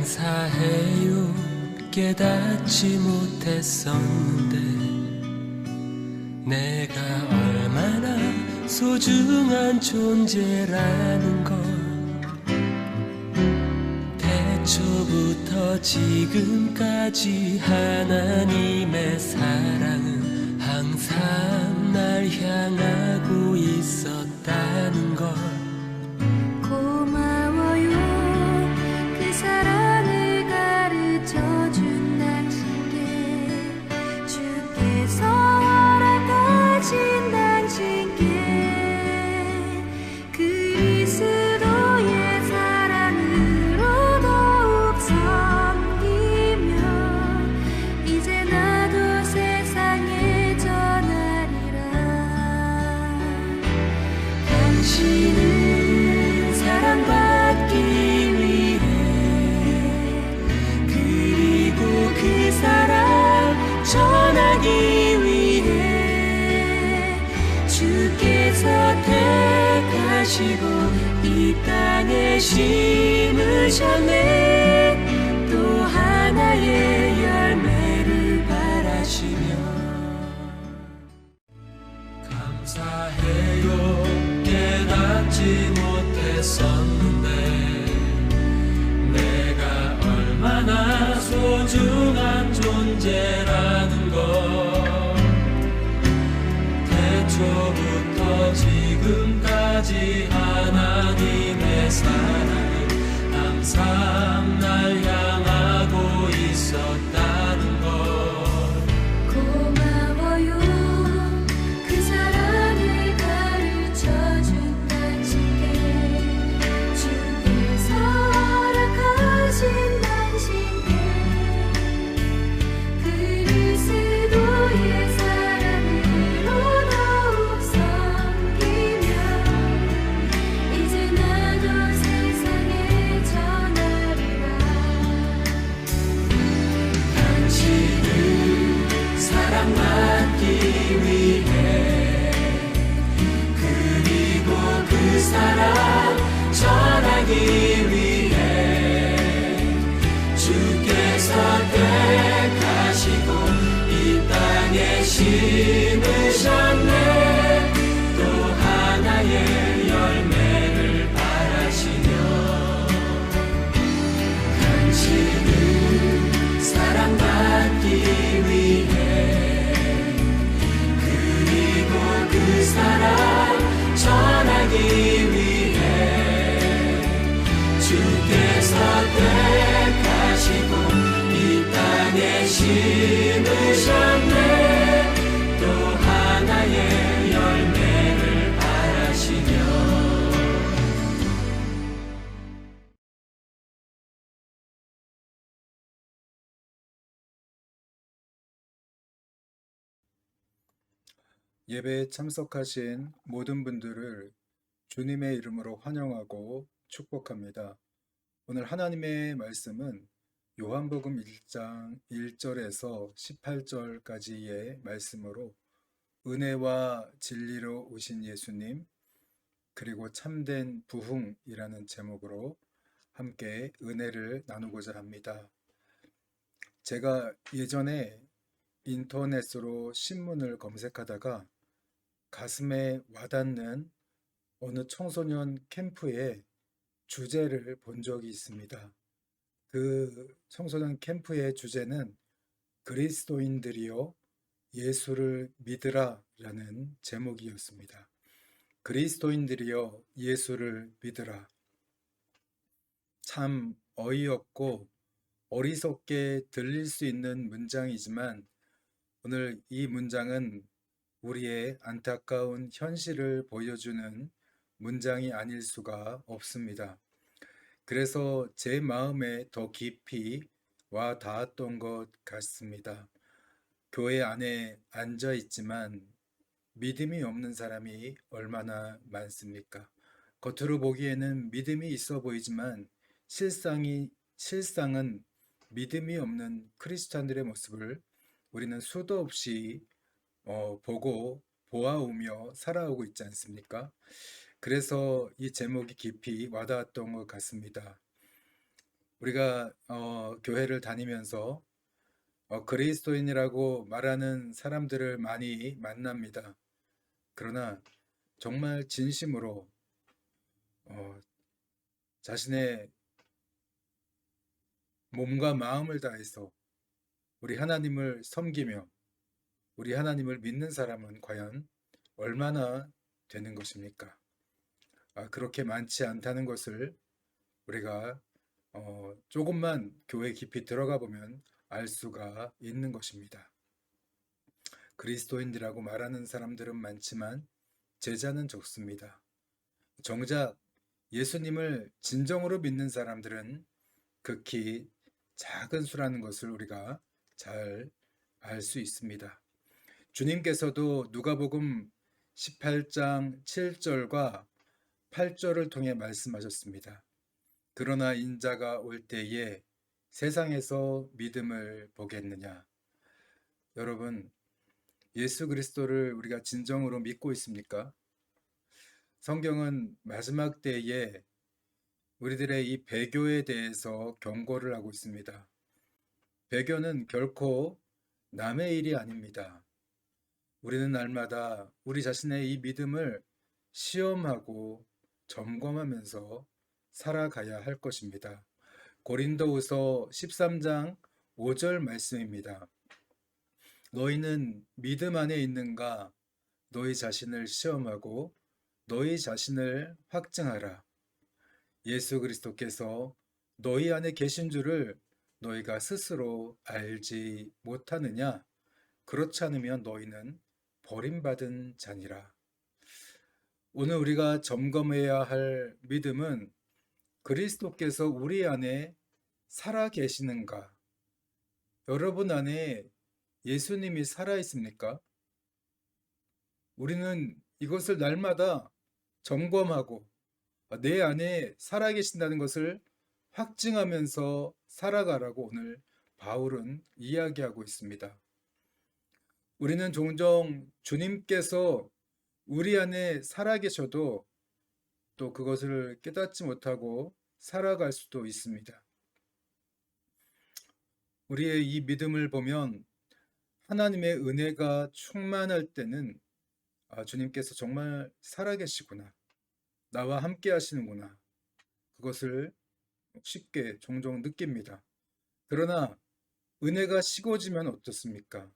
감사해요. 깨닫지 못했었는데 내가 얼마나 소중한 존재라는 걸 태초부터 지금까지 하나님의 사랑은 항상 날 향하고 있었다는 걸 고마워요. 그 사랑을 가르쳐준 당신께 주께서 허락하신 당신께 그리스도의 사랑으로 더욱 섬기며 이제 나도 세상에 전하리라. 당신은 사랑받기 위해 그리고 그 사랑 전하기 위해 주께서 택하시고 이 땅에 심으셨네. 또 하나의 열매를 바라시며 감사해요. 깨닫지 못했었는데 내가 얼마나 소중한 존재라는 걸 태초부터 지금까지 하나님의 사랑은 항상 날 향하고 있었다는 걸 고마워요. 그 사랑을 가르쳐준 당신께 주께서 허락하신 당신께 그리스도의 사랑으로 더욱 섬기며 이제 나도 세상에 전하리라. 당신은 사랑받기 위해 그리고 그 사랑 전하기 위해 주께서 택하시고 이 땅에 심으셨네. 또 하나의 열매를 바라시며 당신은 사랑받기 위해 그리고 그 사랑 전하기 위해 주께서 택하시고 이 땅에 심으셨네. 또 하나의 열매를 바라시며 예배에 참석하신 모든 분들을 주님의 이름으로 환영하고 축복합니다. 오늘 하나님의 말씀은 요한복음 1장 1절에서 18절까지의 말씀으로 은혜와 진리로 오신 예수님 그리고 참된 부흥이라는 제목으로 함께 은혜를 나누고자 합니다. 제가 예전에 인터넷으로 신문을 검색하다가 가슴에 와닿는 어느 청소년 캠프의 주제를 본 적이 있습니다. 그 청소년 캠프의 주제는 그리스도인들이여 예수를 믿으라 라는 제목이었습니다. 그리스도인들이여 예수를 믿으라. 참 어이없고 어리석게 들릴 수 있는 문장이지만 오늘 이 문장은 우리의 안타까운 현실을 보여주는 문장이 아닐 수가 없습니다. 그래서 제 마음에 더 깊이 와 닿았던 것 같습니다. 교회 안에 앉아 있지만 믿음이 없는 사람이 얼마나 많습니까? 겉으로 보기에는 믿음이 있어 보이지만 실상은 믿음이 없는 크리스찬들의 모습을 우리는 수도 없이 보고 보아오며 살아오고 있지 않습니까? 그래서 이 제목이 깊이 와닿았던 것 같습니다. 우리가 교회를 다니면서 그리스도인이라고 말하는 사람들을 많이 만납니다. 그러나 정말 진심으로 어, 자신의 몸과 마음을 다해서 우리 하나님을 섬기며 우리 하나님을 믿는 사람은 과연 얼마나 되는 것입니까? 그렇게 많지 않다는 것을 우리가 조금만 교회 깊이 들어가 보면 알 수가 있는 것입니다. 그리스도인이라고 말하는 사람들은 많지만 제자는 적습니다. 정작 예수님을 진정으로 믿는 사람들은 극히 작은 수라는 것을 우리가 잘 알 수 있습니다. 주님께서도 누가복음 18장 7절과 8절을 통해 말씀하셨습니다. 그러나 인자가 올 때에 세상에서 믿음을 보겠느냐. 여러분, 예수 그리스도를 우리가 진정으로 믿고 있습니까? 성경은 마지막 때에 우리들의 이 배교에 대해서 경고를 하고 있습니다. 배교는 결코 남의 일이 아닙니다. 우리는 날마다 우리 자신의 이 믿음을 시험하고 점검하면서 살아가야 할 것입니다. 고린도후서 13장 5절 말씀입니다. 너희는 믿음 안에 있는가? 너희 자신을 시험하고 너희 자신을 확증하라. 예수 그리스도께서 너희 안에 계신 줄을 너희가 스스로 알지 못하느냐? 그렇지 않으면 너희는 버림받은 자니라. 오늘 우리가 점검해야 할 믿음은 그리스도께서 우리 안에 살아 계시는가? 여러분 안에 예수님이 살아 있습니까? 우리는 이것을 날마다 점검하고 내 안에 살아 계신다는 것을 확증하면서 살아가라고 오늘 바울은 이야기하고 있습니다. 우리는 종종 주님께서 우리 안에 살아 계셔도 또 그것을 깨닫지 못하고 살아갈 수도 있습니다. 우리의 이 믿음을 보면 하나님의 은혜가 충만할 때는 주님께서 정말 살아계시구나. 나와 함께 하시는구나. 그것을 쉽게 종종 느낍니다. 그러나 은혜가 식어지면 어떻습니까?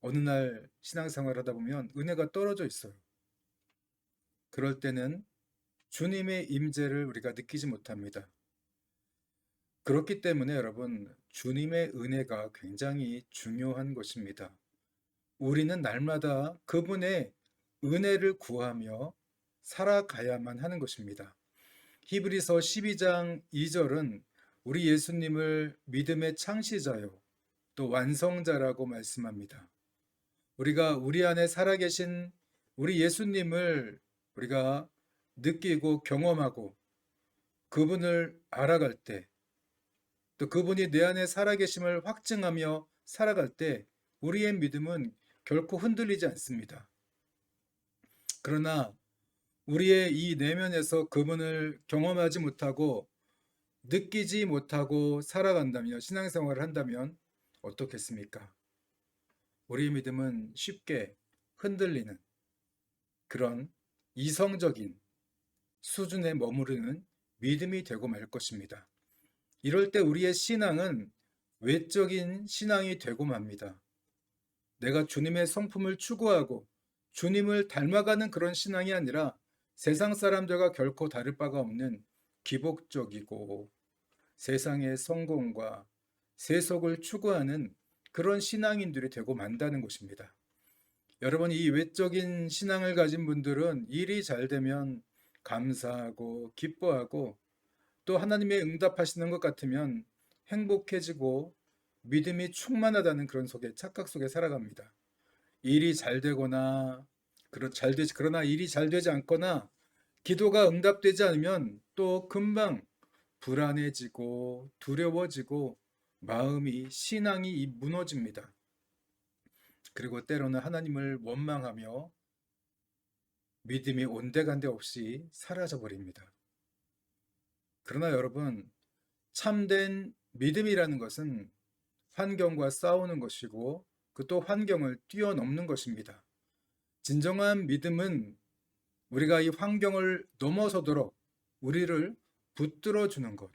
어느 날 신앙생활 하다 보면 은혜가 떨어져 있어요. 그럴 때는 주님의 임재를 우리가 느끼지 못합니다. 그렇기 때문에 여러분, 주님의 은혜가 굉장히 중요한 것입니다. 우리는 날마다 그분의 은혜를 구하며 살아가야만 하는 것입니다. 히브리서 12장 2절은 우리 예수님을 믿음의 창시자요 또 완성자라고 말씀합니다. 우리가 우리 안에 살아계신 우리 예수님을 우리가 느끼고 경험하고 그분을 알아갈 때, 또 그분이 내 안에 살아계심을 확증하며 살아갈 때 우리의 믿음은 결코 흔들리지 않습니다. 그러나 우리의 이 내면에서 그분을 경험하지 못하고 느끼지 못하고 살아간다면, 신앙생활을 한다면 어떻겠습니까? 우리의 믿음은 쉽게 흔들리는 그런 이성적인 수준에 머무르는 믿음이 되고 말 것입니다. 이럴 때 우리의 신앙은 외적인 신앙이 되고 맙니다. 내가 주님의 성품을 추구하고 주님을 닮아가는 그런 신앙이 아니라 세상 사람들과 결코 다를 바가 없는 기복적이고 세상의 성공과 세속을 추구하는 그런 신앙인들이 되고 만다는 것입니다. 여러분, 이 외적인 신앙을 가진 분들은 일이 잘 되면 감사하고 기뻐하고 또 하나님의 응답하시는 것 같으면 행복해지고 믿음이 충만하다는 그런 착각 속에 살아갑니다. 일이 잘 되거나 그러나 일이 잘 되지 않거나 기도가 응답되지 않으면 또 금방 불안해지고 두려워지고 마음이 신앙이 무너집니다. 그리고 때로는 하나님을 원망하며 믿음이 온데간데 없이 사라져 버립니다. 그러나 여러분, 참된 믿음이라는 것은 환경과 싸우는 것이고 또 환경을 뛰어넘는 것입니다. 진정한 믿음은 우리가 이 환경을 넘어서도록 우리를 붙들어 주는 것,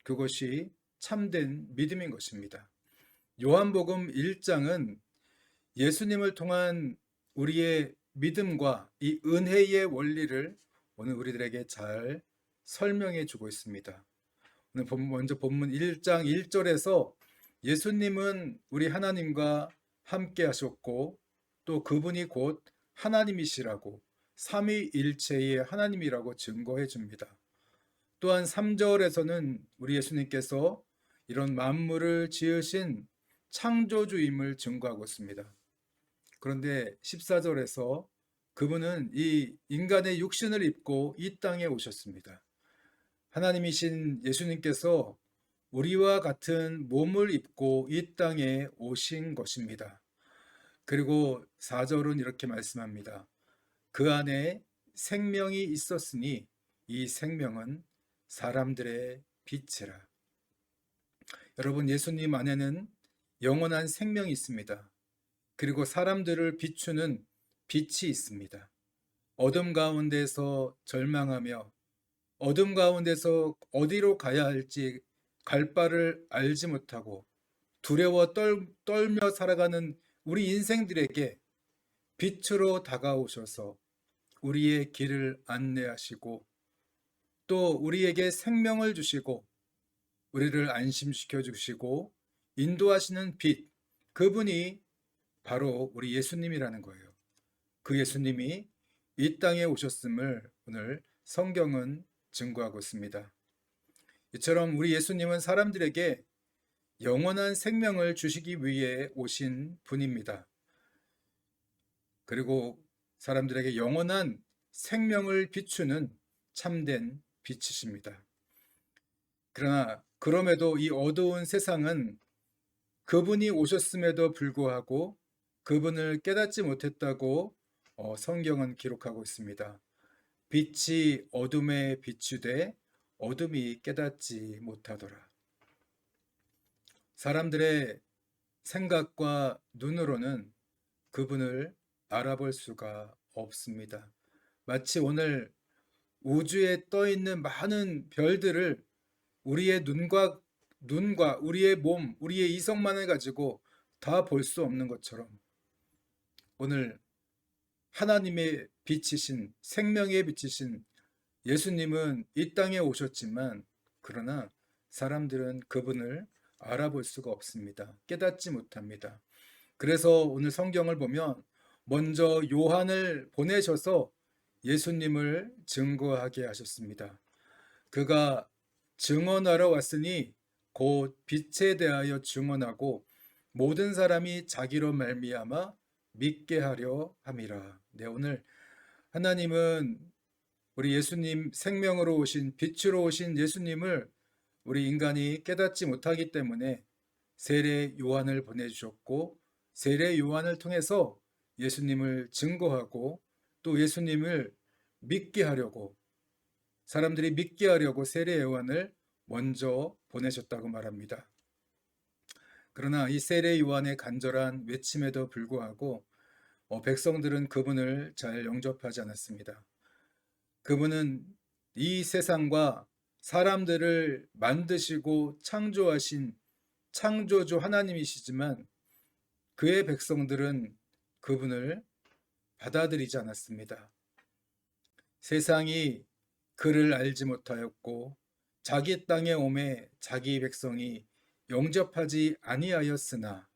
그것이 참된 믿음인 것입니다. 요한복음 1장은 예수님을 통한 우리의 믿음과 이 은혜의 원리를 오늘 우리들에게 잘 설명해 주고 있습니다. 오늘 먼저 본문 1장 1절에서 예수님은 우리 하나님과 함께 하셨고 또 그분이 곧 하나님이시라고 삼위일체의 하나님이라고 증거해 줍니다. 또한 3절에서는 우리 예수님께서 이런 만물을 지으신 창조주임을 증거하고 있습니다. 그런데 14절에서 그분은 이 인간의 육신을 입고 이 땅에 오셨습니다. 하나님이신 예수님께서 우리와 같은 몸을 입고 이 땅에 오신 것입니다. 그리고 4절은 이렇게 말씀합니다. 그 안에 생명이 있었으니 이 생명은 사람들의 빛이라. 여러분, 예수님 안에는 영원한 생명이 있습니다. 그리고 사람들을 비추는 빛이 있습니다. 어둠 가운데서 절망하며 어둠 가운데서 어디로 가야 할지 갈 바를 알지 못하고 두려워 떨며 살아가는 우리 인생들에게 빛으로 다가오셔서 우리의 길을 안내하시고 또 우리에게 생명을 주시고 우리를 안심시켜 주시고 인도하시는 빛, 그분이 바로 우리 예수님이라는 거예요. 그 예수님이 이 땅에 오셨음을 오늘 성경은 증거하고 있습니다. 이처럼 우리 예수님은 사람들에게 영원한 생명을 주시기 위해 오신 분입니다. 그리고 사람들에게 영원한 생명을 비추는 참된 빛이십니다. 그러나 그럼에도 이 어두운 세상은 그분이 오셨음에도 불구하고 그분을 깨닫지 못했다고 성경은 기록하고 있습니다. 빛이 어둠에 비추되 어둠이 깨닫지 못하더라. 사람들의 생각과 눈으로는 그분을 알아볼 수가 없습니다. 마치 오늘 우주에 떠 있는 많은 별들을 우리의 눈과 우리의 몸, 우리의 이성만을 가지고 다 볼 수 없는 것처럼 오늘 하나님의 빛이신 생명의 빛이신 예수님은 이 땅에 오셨지만 그러나 사람들은 그분을 알아볼 수가 없습니다. 깨닫지 못합니다. 그래서 오늘 성경을 보면 먼저 요한을 보내셔서 예수님을 증거하게 하셨습니다. 그가 증언하러 왔으니 곧 빛에 대하여 증언하고 모든 사람이 자기로 말미암아 믿게 하려 함이라. 네, 오늘 하나님은 우리 예수님 생명으로 오신 빛으로 오신 예수님을 우리 인간이 깨닫지 못하기 때문에 세례 요한을 보내주셨고 세례 요한을 통해서 예수님을 증거하고 또 예수님을 믿게 하려고 사람들이 믿게 하려고 세례 요한을 먼저 보내셨다고 말합니다. 그러나 이 세례 요한의 간절한 외침에도 불구하고 백성들은 그분을 잘 영접하지 않았습니다. 그분은 이 세상과 사람들을 만드시고 창조하신 창조주 하나님이시지만 그의 백성들은 그분을 받아들이지 않았습니다. 세상이 그를 알지 못하였고 자기 땅에 오매 자기 백성이 영접하지 아니하였으나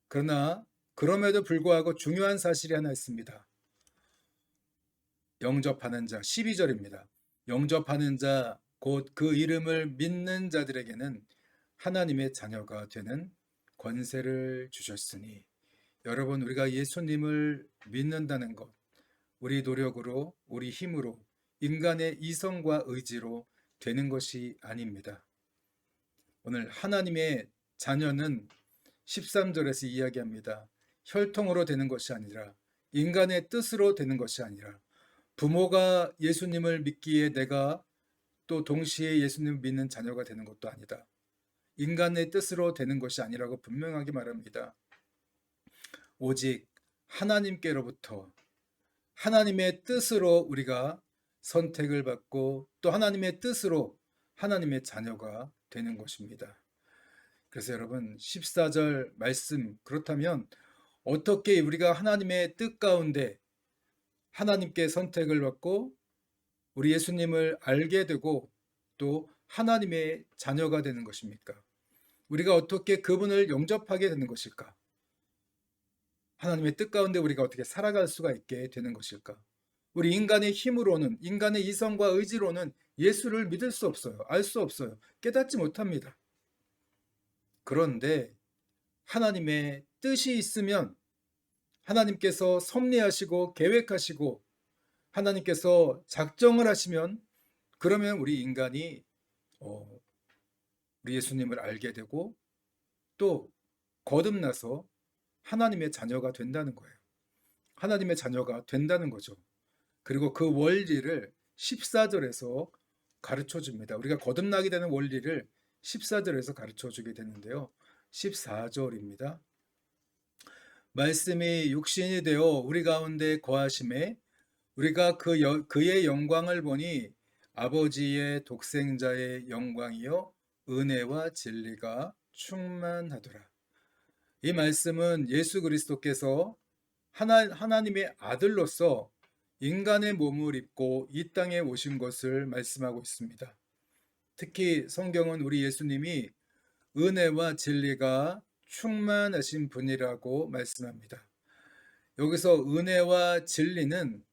그러나 그럼에도 불구하고 중요한 사실이 하나 있습니다. 영접하는 자 12절입니다. 영접하는 자 곧 그 이름을 믿는 자들에게는 하나님의 자녀가 되는 권세를 주셨으니 여러분 우리가 예수님을 믿는다는 것 우리 노력으로 우리 힘으로 인간의 이성과 의지로 되는 것이 아닙니다. 오늘 하나님의 자녀는 13절에서 이야기합니다. 혈통으로 되는 것이 아니라 인간의 뜻으로 되는 것이 아니라 부모가 예수님을 믿기에 내가 또 동시에 예수님을 믿는 자녀가 되는 것도 아니다. 인간의 뜻으로 되는 것이 아니라고 분명하게 말합니다. 오직 하나님께로부터 하나님의 뜻으로 우리가 선택을 받고 또 하나님의 뜻으로 하나님의 자녀가 되는 것입니다. 그래서 여러분 14절 말씀 그렇다면 어떻게 우리가 하나님의 뜻 가운데 하나님께 선택을 받고 우리 예수님을 알게 되고 또 하나님의 자녀가 되는 것입니까? 우리가 어떻게 그분을 영접하게 되는 것일까? 하나님의 뜻 가운데 우리가 어떻게 살아갈 수가 있게 되는 것일까? 우리 인간의 힘으로는 인간의 이성과 의지로는 예수를 믿을 수 없어요. 알 수 없어요. 깨닫지 못합니다. 그런데 하나님의 뜻이 있으면 하나님께서 섭리하시고 계획하시고 하나님께서 작정을 하시면 그러면 우리 인간이 우리 예수님을 알게 되고 또 거듭나서 하나님의 자녀가 된다는 거예요. 하나님의 자녀가 된다는 거죠. 그리고 그 원리를 14절에서 가르쳐 줍니다. 우리가 거듭나게 되는 원리를 14절에서 가르쳐 주게 되는데요. 14절입니다. 말씀이 육신이 되어 우리 가운데 거하심에 우리가 그의 영광을 보니 아버지의 독생자의 영광이요 은혜와 진리가 충만하더라. 이 말씀은 예수 그리스도께서 하나님의 아들로서 인간의 몸을 입고 이 땅에 오신 것을 말씀하고 있습니다. 특히 성경은 우리 예수님이 은혜와 진리가 충만하신 분이라고 말씀합니다. 여기서 은혜와 진리는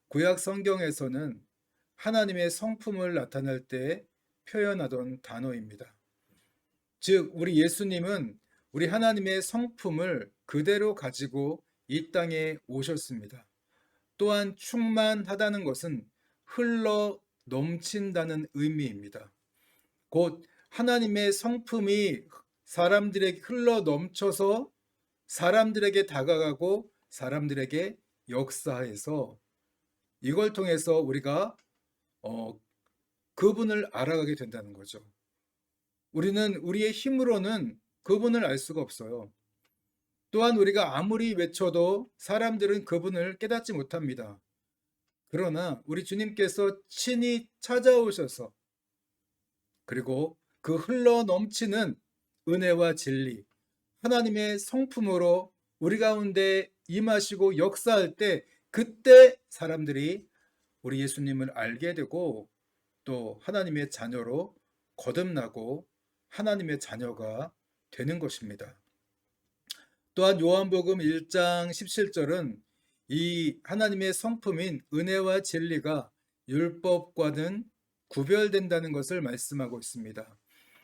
구약 성경에서는 하나님의 성품을 나타낼 때 표현하던 단어입니다. 즉 우리 예수님은 우리 하나님의 성품을 그대로 가지고 이 땅에 오셨습니다. 또한 충만하다는 것은 흘러 넘친다는 의미입니다. 곧 하나님의 성품이 사람들에게 흘러 넘쳐서 사람들에게 다가가고 사람들에게 역사해서 이걸 통해서 우리가 그분을 알아가게 된다는 거죠. 우리는 우리의 힘으로는 그분을 알 수가 없어요. 또한 우리가 아무리 외쳐도 사람들은 그분을 깨닫지 못합니다. 그러나 우리 주님께서 친히 찾아오셔서 그리고 그 흘러 넘치는 은혜와 진리, 하나님의 성품으로 우리 가운데 임하시고 역사할 때 그때 사람들이 우리 예수님을 알게 되고 또 하나님의 자녀로 거듭나고 하나님의 자녀가 되는 것입니다. 또한 요한복음 1장 17절은 이 하나님의 성품인 은혜와 진리가 율법과는 구별된다는 것을 말씀하고 있습니다.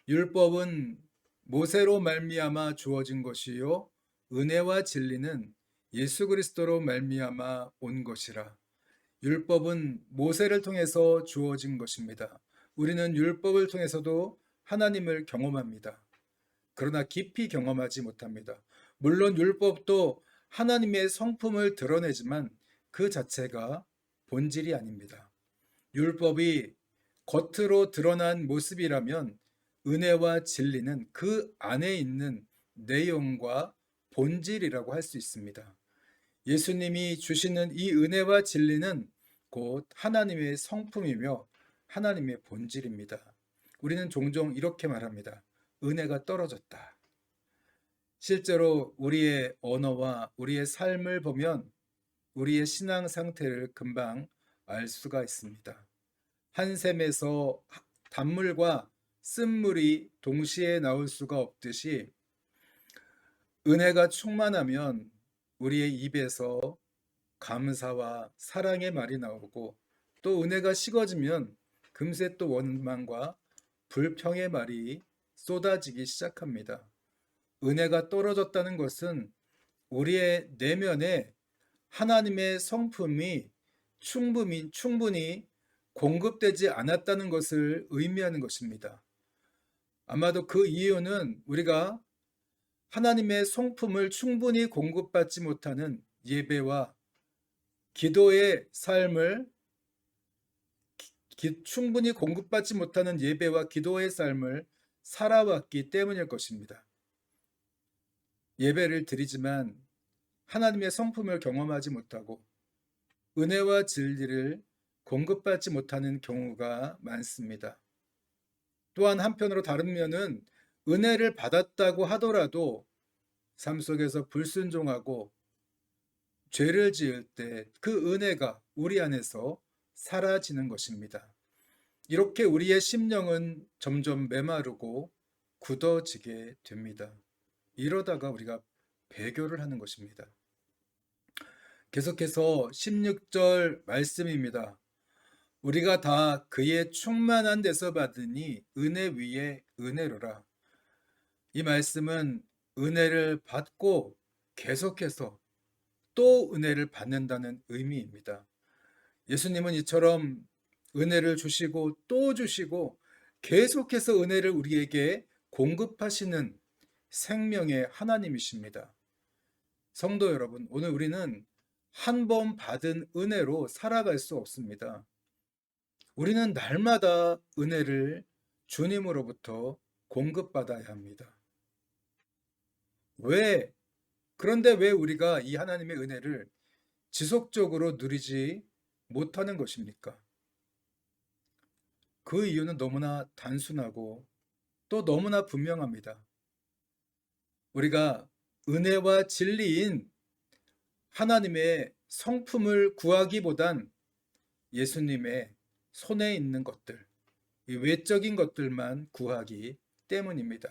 율법은 모세로 말미암아 주어진 것이요 은혜와 진리는 예수 그리스도로 말미암아 온 것이라. 율법은 모세를 통해서 주어진 것입니다. 우리는 율법을 통해서도 하나님을 경험합니다. 그러나 깊이 경험하지 못합니다. 물론 율법도 하나님의 성품을 드러내지만 그 자체가 본질이 아닙니다. 율법이 겉으로 드러난 모습이라면 은혜와 진리는 그 안에 있는 내용과 본질이라고 할 수 있습니다. 예수님이 주시는 이 은혜와 진리는 곧 하나님의 성품이며 하나님의 본질입니다. 우리는 종종 이렇게 말합니다. 은혜가 떨어졌다. 실제로 우리의 언어와 우리의 삶을 보면 우리의 신앙 상태를 금방 알 수가 있습니다. 한 샘에서 단물과 쓴물이 동시에 나올 수가 없듯이 은혜가 충만하면 우리의 입에서 감사와 사랑의 말이 나오고 또 은혜가 식어지면 금세 또 원망과 불평의 말이 쏟아지기 시작합니다. 은혜가 떨어졌다는 것은 우리의 내면에 하나님의 성품이 충분히 공급되지 않았다는 것을 의미하는 것입니다. 아마도 그 이유는 우리가 하나님의 성품을 충분히 공급받지 못하는 예배와 기도의 삶을 충분히 공급받지 못하는 예배와 기도의 삶을 살아왔기 때문일 것입니다. 예배를 드리지만 하나님의 성품을 경험하지 못하고 은혜와 진리를 공급받지 못하는 경우가 많습니다. 또한 한편으로 다른 면은 은혜를 받았다고 하더라도 삶 속에서 불순종하고 죄를 지을 때 그 은혜가 우리 안에서 사라지는 것입니다. 이렇게 우리의 심령은 점점 메마르고 굳어지게 됩니다. 이러다가 우리가 배교를 하는 것입니다. 계속해서 16절 말씀입니다. 우리가 다 그의 충만한 데서 받으니 은혜 위에 은혜로라. 이 말씀은 은혜를 받고 계속해서 또 은혜를 받는다는 의미입니다. 예수님은 이처럼 은혜를 주시고 또 주시고 계속해서 은혜를 우리에게 공급하시는 생명의 하나님이십니다. 성도 여러분, 오늘 우리는 한 번 받은 은혜로 살아갈 수 없습니다. 우리는 날마다 은혜를 주님으로부터 공급받아야 합니다. 그런데 왜 우리가 이 하나님의 은혜를 지속적으로 누리지 못하는 것입니까? 그 이유는 너무나 단순하고 또 너무나 분명합니다. 우리가 은혜와 진리인 하나님의 성품을 구하기보단 예수님의 손에 있는 것들, 이 외적인 것들만 구하기 때문입니다.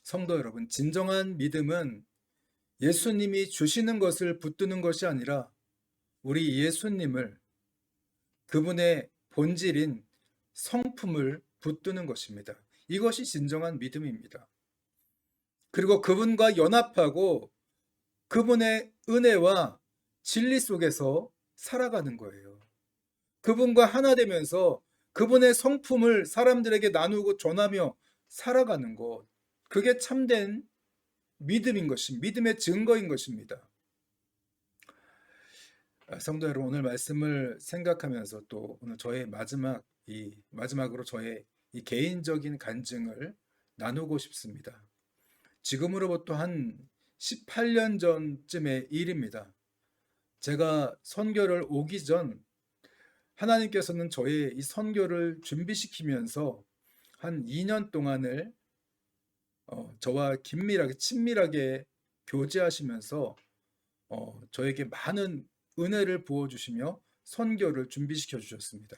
성도 여러분, 진정한 믿음은 예수님이 주시는 것을 붙드는 것이 아니라 우리 예수님을, 그분의 본질인 성품을 붙드는 것입니다. 이것이 진정한 믿음입니다. 그리고 그분과 연합하고 그분의 은혜와 진리 속에서 살아가는 거예요. 그분과 하나 되면서 그분의 성품을 사람들에게 나누고 전하며 살아가는 것, 그게 참된 믿음인 것입니다. 믿음의 증거인 것입니다. 성도 여러분, 오늘 말씀을 생각하면서 또 오늘 저의 마지막으로 저의 이 개인적인 간증을 나누고 싶습니다. 지금으로부터 한 18년 전쯤의 일입니다. 제가 선교를 오기 전 하나님께서는 저의 이 선교를 준비시키면서 한 2년 동안을 저와 친밀하게 교제하시면서 저에게 많은 은혜를 부어주시며 선교를 준비시켜 주셨습니다.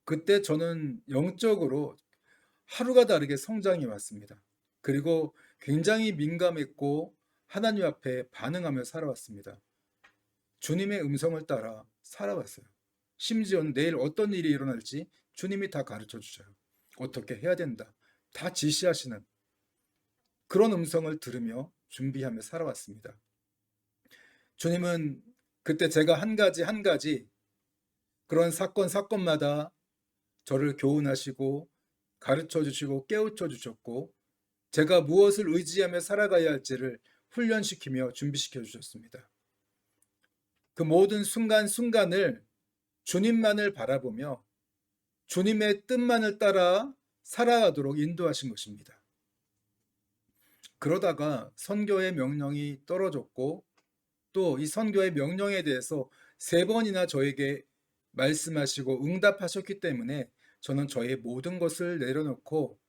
그때 저는 영적으로 하루가 다르게 성장해 왔습니다. 그리고 굉장히 민감했고 하나님 앞에 반응하며 살아왔습니다. 주님의 음성을 따라 살아왔어요. 심지어는 내일 어떤 일이 일어날지 주님이 다 가르쳐 주셔요. 어떻게 해야 된다. 다 지시하시는 그런 음성을 들으며 준비하며 살아왔습니다. 주님은 그때 제가 한 가지 그런 사건마다 저를 교훈하시고 가르쳐 주시고 깨우쳐 주셨고 제가 무엇을 의지하며 살아가야 할지를 훈련시키며 준비시켜 주셨습니다. 그 모든 순간순간을 주님만을 바라보며 주님의 뜻만을 따라 살아가도록 인도하신 것입니다. 그러다가 선교의 명령이 떨어졌고 또 이 선교의 명령에 대해서 3번이나 저에게 말씀하시고 응답하셨기 때문에 저는 저의 모든 것을 내려놓고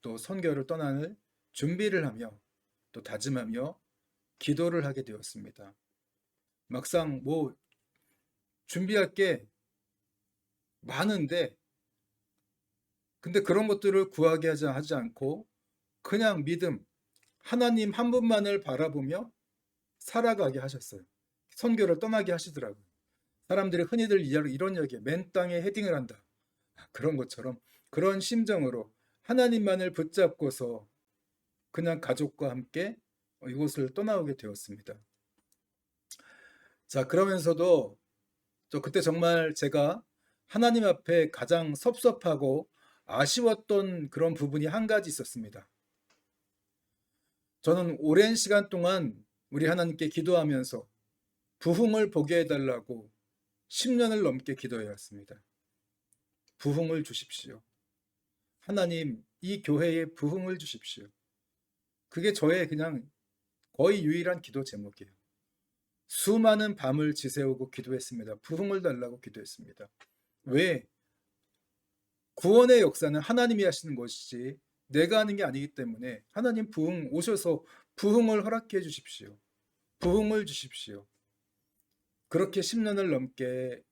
또 선교를 떠나는 준비를 하며 또 다짐하며 기도를 하게 되었습니다. 막상 준비할 게 많은데 근데 그런 것들을 구하게 하지 않고 그냥 믿음, 하나님 한 분만을 바라보며 살아가게 하셨어요. 선교를 떠나게 하시더라고요. 사람들이 흔히들 이런 얘기에 맨 땅에 헤딩을 한다. 그런 것처럼 그런 심정으로 하나님만을 붙잡고서 그냥 가족과 함께 이곳을 떠나오게 되었습니다. 자, 그러면서도 그때 정말 제가 하나님 앞에 가장 섭섭하고 아쉬웠던 그런 부분이 한 가지 있었습니다. 저는 오랜 시간 동안 우리 하나님께 기도하면서 부흥을 보게 해달라고 10년을 넘게 기도해 왔습니다. 부흥을 주십시오. 하나님, 이 교회에 부흥을 주십시오. 그게 저의 그냥 거의 유일한 기도 제목이에요. 수많은 밤을 지새우고 기도했습니다. 부흥을 달라고 기도했습니다. 왜? 구원의 역사는 하나님이 하시는 것이지 내가 하는 게 아니기 때문에 하나님 부흥 오셔서 부흥을 허락해 주십시오. 부흥을 주십시오. 그렇게 10년을 넘게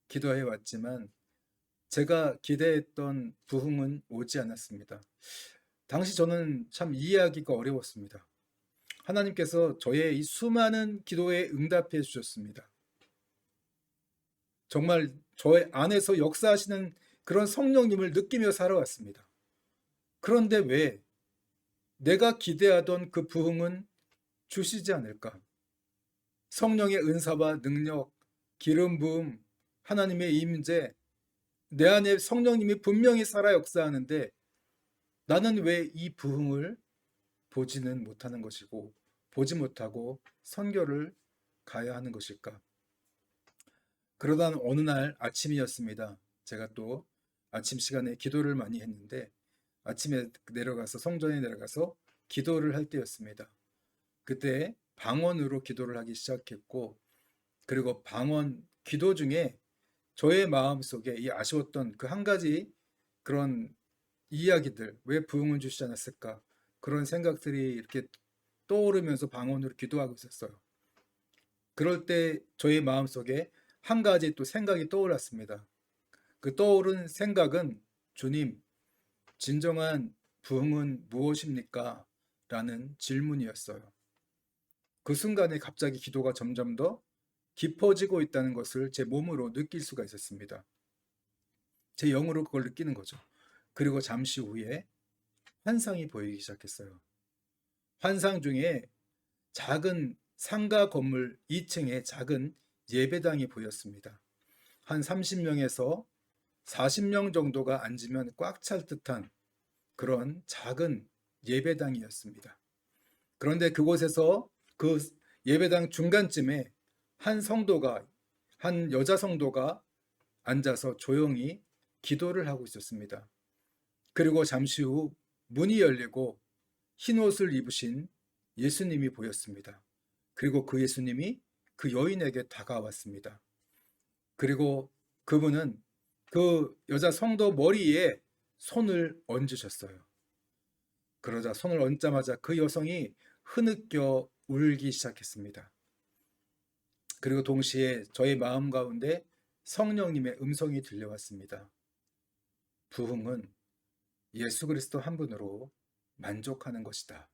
기도해 왔지만 제가 기대했던 부흥은 오지 않았습니다. 당시 저는 참 이해하기가 어려웠습니다. 하나님께서 저의 이 수많은 기도에 응답해 주셨습니다. 정말 저의 안에서 역사하시는 그런 성령님을 느끼며 살아왔습니다. 그런데 왜 내가 기대하던 그 부흥은 주시지 않을까? 성령의 은사와 능력, 기름 부음, 하나님의 임재, 내 안에 성령님이 분명히 살아 역사하는데 나는 왜 이 부흥을 보지는 못하는 것이고 보지 못하고 선교를 가야 하는 것일까? 그러다 어느 날 아침이었습니다. 제가 또 아침 시간에 기도를 많이 했는데 아침에 내려가서 성전에 내려가서 기도를 할 때였습니다. 그때 방언으로 기도를 하기 시작했고 그리고 방언 기도 중에 저의 마음속에 이 아쉬웠던 그 한 가지 그런 이야기들, 왜 부흥을 주시지 않았을까? 그런 생각들이 이렇게 떠오르면서 방언으로 기도하고 있었어요. 그럴 때 저의 마음속에 한 가지 또 생각이 떠올랐습니다. 그 떠오른 생각은 주님, 진정한 부흥은 무엇입니까? 라는 질문이었어요. 그 순간에 갑자기 기도가 점점 더 깊어지고 있다는 것을 제 몸으로 느낄 수가 있었습니다. 제 영으로 그걸 느끼는 거죠. 그리고 잠시 후에 환상이 보이기 시작했어요. 환상 중에 작은 상가 건물 2층에 작은 예배당이 보였습니다. 한 30명에서 40명 정도가 앉으면 꽉 찰 듯한 그런 작은 예배당이었습니다. 그런데 그곳에서 그 예배당 중간쯤에 한 여자 성도가 앉아서 조용히 기도를 하고 있었습니다. 그리고 잠시 후 문이 열리고 흰 옷을 입으신 예수님이 보였습니다. 그리고 그 예수님이 그 여인에게 다가왔습니다. 그리고 그분은 그 여자 성도 머리에 손을 얹으셨어요. 그러자 손을 얹자마자 그 여성이 흐느껴 울기 시작했습니다. 그리고 동시에 저의 마음 가운데 성령님의 음성이 들려왔습니다. 부흥은 예수 그리스도 한 분으로 만족하는 것이다.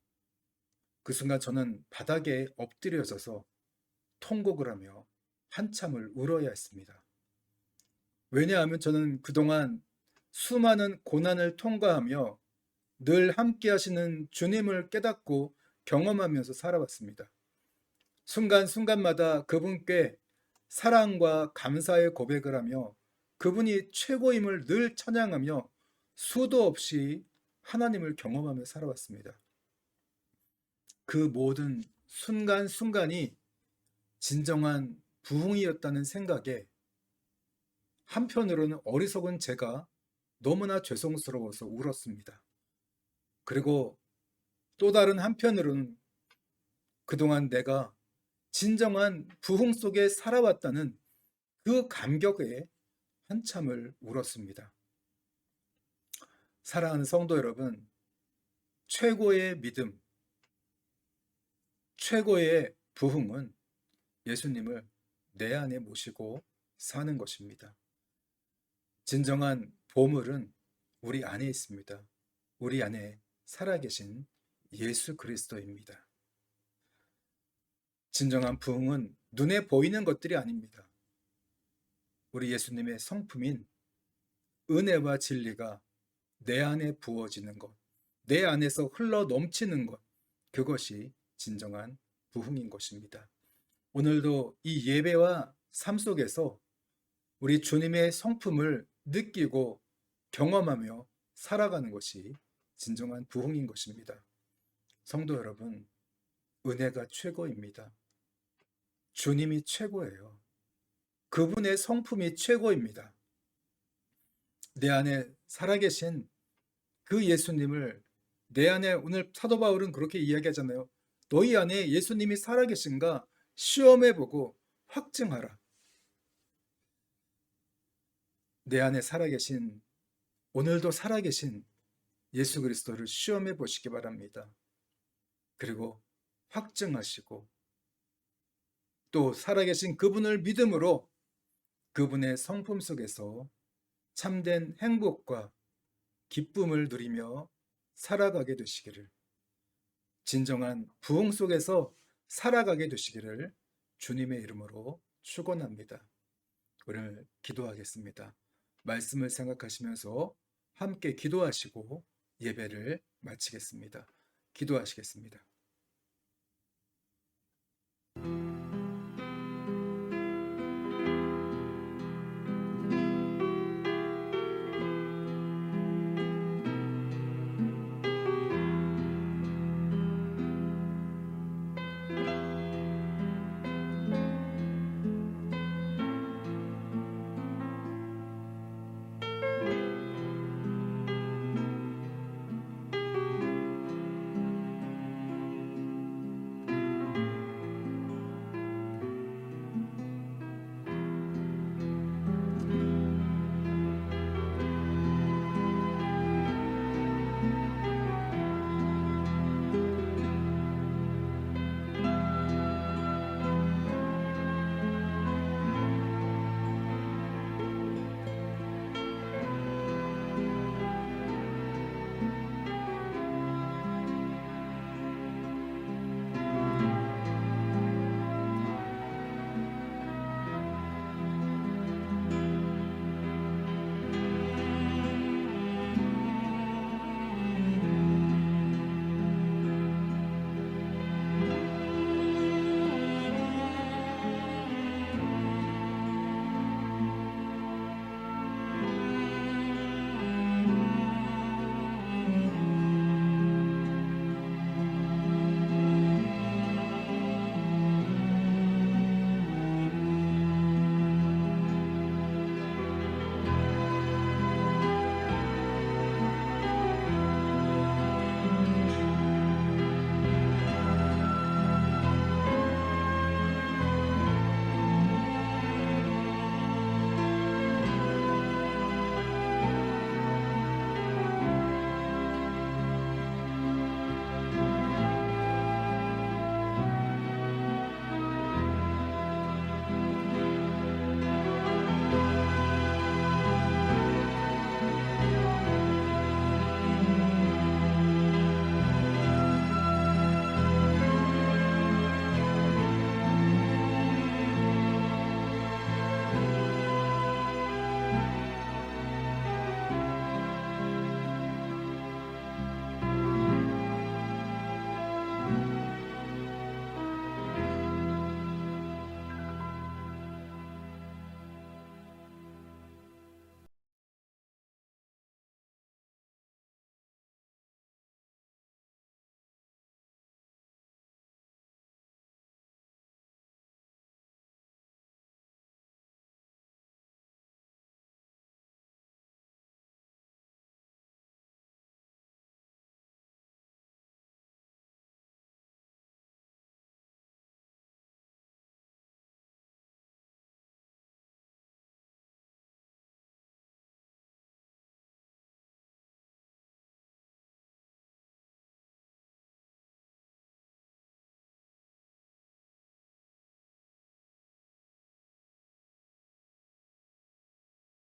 그 순간 저는 바닥에 엎드려져서 통곡을 하며 한참을 울어야 했습니다. 왜냐하면 저는 그동안 수많은 고난을 통과하며 늘 함께 하시는 주님을 깨닫고 경험하면서 살아왔습니다. 순간순간마다 그분께 사랑과 감사의 고백을 하며 그분이 최고임을 늘 찬양하며 수도 없이 하나님을 경험하며 살아왔습니다. 그 모든 순간순간이 진정한 부흥이었다는 생각에 한편으로는 어리석은 제가 너무나 죄송스러워서 울었습니다. 그리고 또 다른 한편으로는 그동안 내가 진정한 부흥 속에 살아왔다는 그 감격에 한참을 울었습니다. 사랑하는 성도 여러분, 최고의 믿음, 최고의 부흥은 예수님을 내 안에 모시고 사는 것입니다. 진정한 보물은 우리 안에 있습니다. 우리 안에 살아계신 예수 그리스도입니다. 진정한 부흥은 눈에 보이는 것들이 아닙니다. 우리 예수님의 성품인 은혜와 진리가 내 안에 부어지는 것, 내 안에서 흘러 넘치는 것, 그것이 진정한 부흥인 것입니다. 오늘도 이 예배와 삶 속에서 우리 주님의 성품을 느끼고 경험하며 살아가는 것이 진정한 부흥인 것입니다. 성도 여러분, 은혜가 최고입니다. 주님이 최고예요. 그분의 성품이 최고입니다. 내 안에 살아계신 그 예수님을 내 안에 오늘 사도 바울은 그렇게 이야기하잖아요. 너희 안에 예수님이 살아계신가 시험해보고 확증하라. 내 안에 살아계신 오늘도 살아계신 예수 그리스도를 시험해 보시기 바랍니다. 그리고 확증하시고 또 살아계신 그분을 믿음으로 그분의 성품 속에서 참된 행복과 기쁨을 누리며 살아가게 되시기를, 진정한 부흥 속에서 살아가게 되시기를 주님의 이름으로 축원합니다. 오늘 기도하겠습니다. 말씀을 생각하시면서 함께 기도하시고 예배를 마치겠습니다. 기도하시겠습니다.